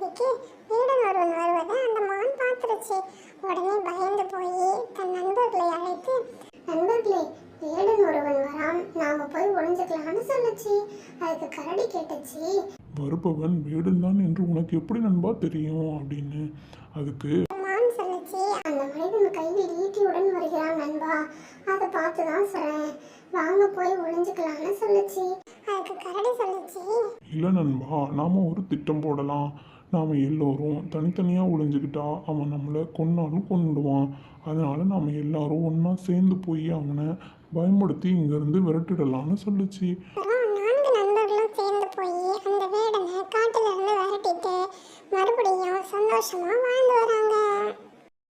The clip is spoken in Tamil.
அன்னைக்கு வேடன் ஒருவன் வருவதை அந்த மான் பார்த்துருச்சு. உடனே பயந்து போய் தன் நண்பர்களை அழைத்து, நண்பர்களே, வேடன் ஒருவன் வரான், நாம போய் ஒளிஞ்சுக்கலாம்னு சொல்லுச்சு. அதுக்கு கரடி கேட்டுச்சு, வருபவன் வேடன் தான் என்று உனக்கு எப்படி நண்பா தெரியும் அப்படின்னு. அதுக்கு மான் சொல்லுச்சு, அந்த மனிதன் கையில் ஈட்டியுடன் வருகிறான் நண்பா, அதை பார்த்து தான் சொல்றேன், வாங்க போய் ஒளிஞ்சுக்கலாம்னு சொல்லுச்சு. அதுக்கு கரடி சொல்லுச்சு, இல்லை நண்பா, நாம் ஒரு திட்டம் போடலாம். நாம் எல்லோரும் தனித்தனியாக ஒளிஞ்சுக்கிட்டா அவன் நம்மளை கொன்னாலும் கொன்னுடுவான். அதனால் நாம் எல்லாரும் ஒன்றா சேர்ந்து போய் அவனை பயன்படுத்தி இங்கேருந்து விரட்டிடலான்னு சொல்லுச்சு. நான்கு நண்பர்களும் சேர்ந்து போய் அந்த வேடனை காட்டிலிருந்து விரட்டிட்டு மறுபடியும் சந்தோஷமாக